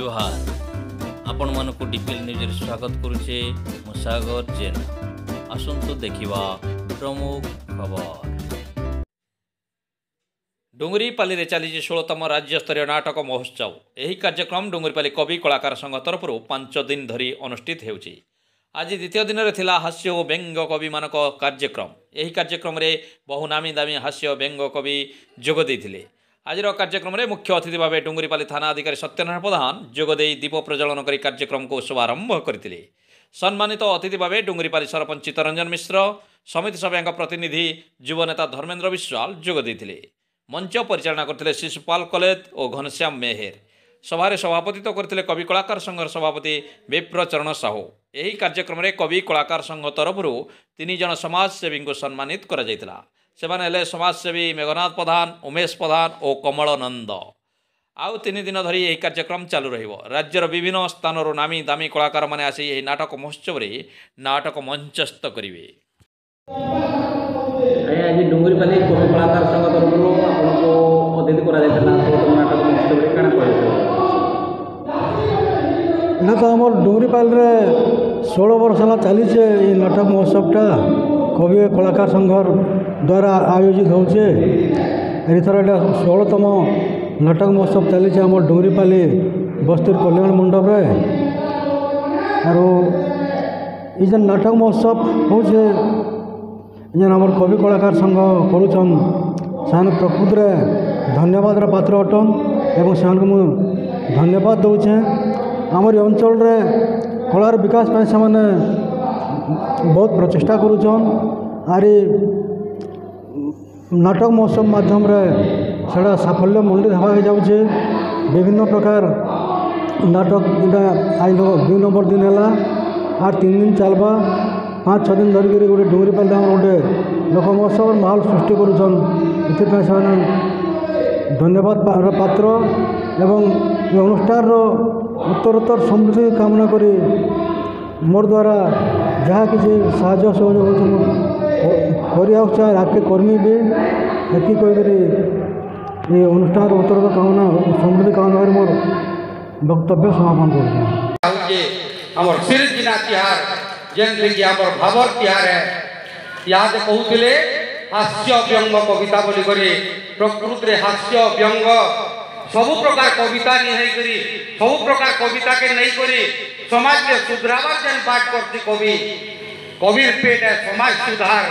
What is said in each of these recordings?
जुहार आपण मानक DPL news स्वागत करुचे मुसागर जेना आसंतु देखिवा प्रमुख खबर। डुंगरीपाली चली 16तम राज्यस्तरीय नाटक महोत्सव। यही कार्यक्रम डुंगरीपाली कवि कलाकार संघ तरफ 5 दिन धरी अनुष्ठित होउची। आज द्वितीय दिन में थिला हास्य और व्यंग कवि मानक कार्यक्रम। यही कार्यक्रम रे बहु नामी दामी हास्य व्यंग कवि जोग देइथिले। आज कार्यक्रम में मुख्य अतिथि भाव डुंगरीपाली थाना अधिकारी सत्यनारायण प्रधान जोगदे दीप प्रज्वलन कर कार्यक्रम को शुभारंभ करते। सम्मानित अतिथि भाव डुंगरीपाली सरपंच चित्तरंजन मिश्र, समिति सभ्या प्रतिनिधि युवनेता धर्मेन्द्र विश्वाल जोग देइथिले। मंच परिचालना करते शिशुपाल कलेत और घनश्याम मेहेर। सभारे सभापतित्व करते कवि कलाकार संघर सभापति विप्र चरण साहू। यही कार्यक्रम में कवि कलाकार संघ तरफ 3 जन समाजसेवी को सम्मानित करा जायतिला। सेमाने हेले समाजसेवी मेघनाथ प्रधान, उमेश प्रधान और कमल नंद। आउ 3 दिन धरी यह कार्यक्रम चालू रहिबो। राज्यर विभिन्न स्थानर नामी दामी कलाकार माने आसी यही नाटक महोत्सव रे नाटक मंचस्थ करिवे। आज डुंगरीपाली कवि कलाकार संघ तरफ आपको अतिथि करा जायतिला नाटक महोत्सव रे काना कहबो? ना तो आम डुंगरीपाली रे 16 वर्ष है चली नाटक महोत्सवटा कवि कलाकार संघर द्वारा आयोजित होचे। एथर एटा 16तम नाटक महोत्सव चली आम डुंगरीपाली बस्ती कल्याण मंडप रे। और नाटक महोत्सव होचे आम कवि कलाकार संघ करुचन से प्रकृत में धन्यवाद पात्र अटन एवं से धन्यवाद दौचे। आमर अंचल रे कलार विकास से बहुत प्रचेषा करुचन। आरी नाटक महोत्सव माध्यम रे सेटा साफल्य मंडित होगा जाऊे। विभिन्न प्रकार नाटक आज 2 नंबर दिन है और 3 दिन चलवा 5-6 दिन धरिक गोटे डुंगरीपाली गोटे लोक महोत्सव माहौल सृष्टि करुचन। से धन्यवाद पात्र एवं ये अनुष्ठान उत्तरोत्तर समृद्धि कामना करी मोर द्वारा जहाँ किसी साहाय्य सहयोग हो आगे कर्मी भी एति कहीकि ये अनुष्ठान उत्तरोत्तर कामना समृद्धि कामना कर मोर वक्तव्य समापन कर सिरजिना तिहार जेनकी आमर भावर तिहार है। याद कहते हास्य व्यंग कविता बोली करी प्रकृत रे हास्य व्यंग सबु प्रकार कविता नहीं करी सबु प्रकार कविता के नहीं करी समाज के सुधरावर जन बात करती कवि कविर पेट है समाज सुधार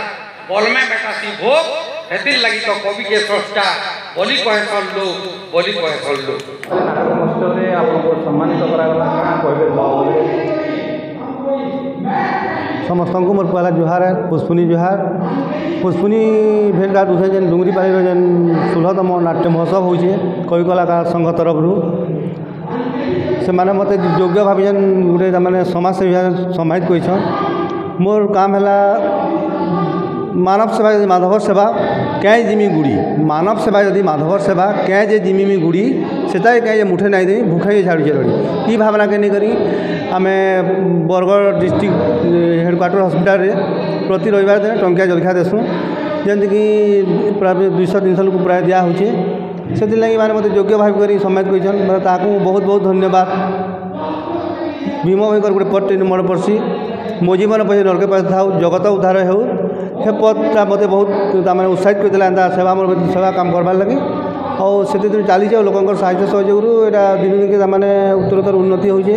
बल में बेटा सी भोग हेतिर लगी तो कवि के स्रष्टा बोली कहे सल्लू बोली कहे सल्लू। नाटक महोत्सव रे आपको सम्मानित करागला काना कहबे? समस्त को मोर पहला जुहार है पुष्पुनी जुहार। पुष्पुनी भेटघाट उठे जेन डुंगरीपाली जेन 16तम नाट्य महोत्सव होइए कवि कलाकार संघ तरफ से माने मते योग्य भाव जेन गोटे माने समाज सेवी सम्मानित कइछन। मोर काम है मानव सेवा यदि माधवर सेवा क्या जिमी गुड़ी मानव सेवा यदि माधवर सेवा क्या जे जिमी गुड़ी सेटा क्या मुठे नाई दे भूखाई छाड़ी रही भावना के नहीं करी आम बरगढ़ डिस्ट्रिक्ट हेडक्वार्टर हॉस्पिटल रे प्रति रविवार दिन टंकिया जलखिया देसूँ जमीक प्राय 200-300 लोक प्राय दिया होचे। से लगी मैंने मत योग्य भाव कर सम्मानित कर बहुत बहुत धन्यवाद। भीम भाई गोटे पद मन पड़सी मो जीवन पैसे नरके पैसा था जगत उद्धार हो से पदटा मत बहुत उत्साहित करता सेवा सेवा काम करवार लगे और से दिन चली लोक साहित्य सहयोग यहाँ दिन दिन मैंने उत्तरोत्तर उन्नति होचे।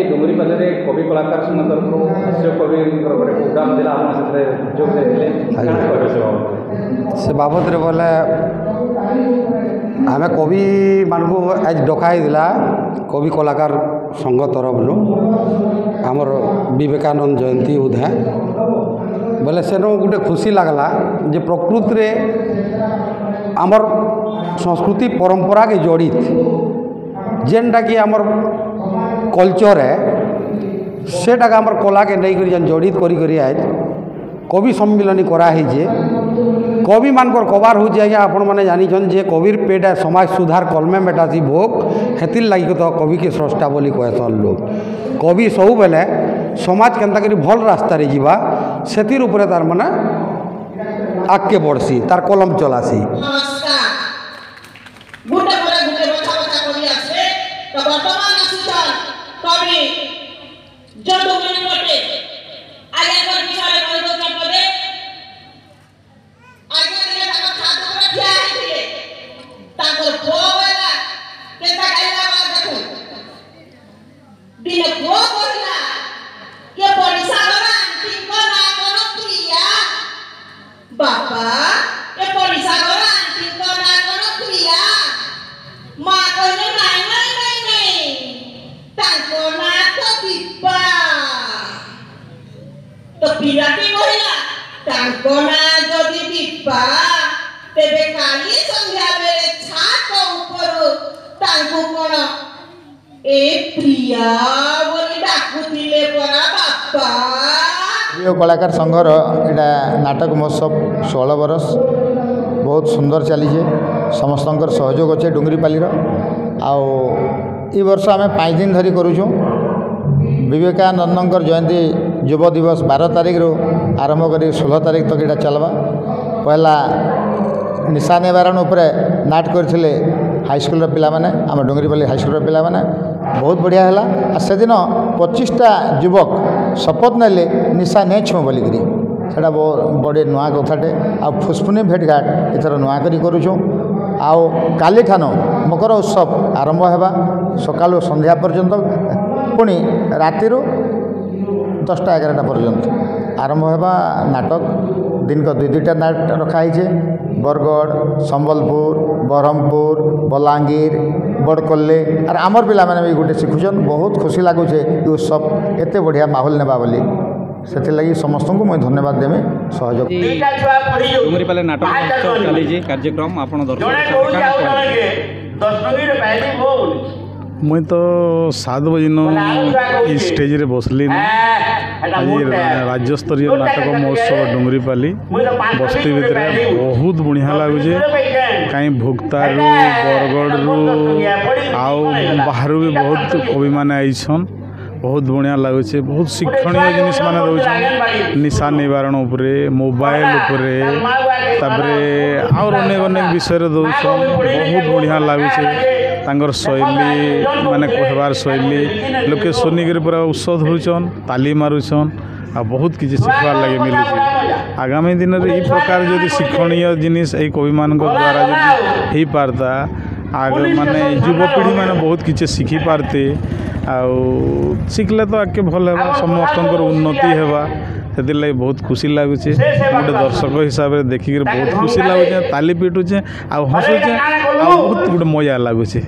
डुंगरीपाली कवि कलाकार संघ तरफ हास्य कवि गोटे प्रोग्राम दिला जोग से बाबद रे बोले आम कवि मान को आज डकाई दिला कवि कलाकार संघ तरफ आमर विवेकानंद जयंती उधा बोले सेनो गोटे खुशी लगला जे प्रकृति रे आमर संस्कृति परंपरा के जड़ित जेनटा कि आमर कल्चर है सेटा का आमर कला के नहीं करी जड़ित करी आज कवि सम्मिलन कराई कवि मानकर कबार हो आज्ञा आपण मैंने जानिछन जे कविर पेट है समाज सुधार कलमे मेटासी भोग हेतिर लगी तो कवि के स्रष्टा बोली कहसन लोग कवि सब बेले समाज केन्ता करी भल रास्ता रे जीवा सेतिर उपरे तार माने आगे बढ़सी तार कलम चलासी। बापा ये परिसा घर आंटी को ना करो प्रिया मां कहले नहीं ताको ना तो दीपा तो पिलाटी कहिला ताको ना जदि दीपा तेबे काली संध्या बेले छात ऊपर ताको कोन ए प्रिया बोली डाकुतिले परा बापा। प्रिय कलाकार संघर एटा नाटक महोत्सव 16 बरस बहुत सुंदर चली समस्त सहयोग अच्छे डुंगरीपालीर आउ ई वर्ष आम 5 दिन धरी करूँ विवेकानंद जयंती युव दिवस 12 तारिख रू आरंभ कर 16 तारिख तक यहाँ चलवा पहला निशा निवारण उपरे नाट करथिले हाईस्कूल पिला माने आम डुंगरीपाली हाईस्कूल पिला माने बहुत बढ़िया है से दिन 25टा युवक शपथ नेले निशा नहीं छुँ बोलिक सेटा बड़े नुआ कथाटे आ फुसफुनी भेटघाट एथर नुआ करी करूँ आउ काली ठान मकर उत्सव आरंभ होगा सकालू संध्या पर्यंत पुणी राति 10टा 11टा पर्यंत आरंभ होगा नाटक दिन को 2-2टा नाट रखाई बरगढ़ संबलपुर बरहमपुर बलांगीर बड़कल्ले और आमर पिला माने भी गोटे शिखुन बहुत खुशी लगुचे ये उत्सव एत बढ़िया माहौल नेबा बोली से लगी समस्त को मैं धन्यवाद देमी सहयोग। डुंगरीपाली नाटक महोत्सव चली कार्यक्रम आपण मुई तो 7 बजे स्टेज रे बसली आज राज्य स्तरीय नाटक महोत्सव डुंगरीपाली बस्ती भितर बहुत बढ़िया लगुचे कहीं भुक्तारू बरगढ़ आउ बाहर भी बहुत कवि मैंने आईछन बहुत बढ़िया लगुचे बहुत शिक्षणीय जिनिस माने दउछन निशा निवारण उपरे मोबाइल उपरे तापरे और अनेक अनेक विषय रे दउछन बहुत बढ़िया लगुचे तांगर शैली माने कहबार शैली लोके सुनिक पूरा औषध होचन ताली मारुछन आ बहुत किसी शिखबार लगे मिलुचे आगामी दिन में यही प्रकार जदि शिक्षणीय जिनिस ए कवि मान द्वारा जदि हो पारता आग माने युवपीढ़ी मैंने बहुत किसी शिखी पारते शिखले तो आगे भल है समस्त उन्नति है से लगे बहुत खुशी लगुचे गोटे दर्शक हिसाब से देखिक बहुत खुशी लगुचे ताली पिटुचे आ हसुचे आ बहुत गोटे मजा लगुचे।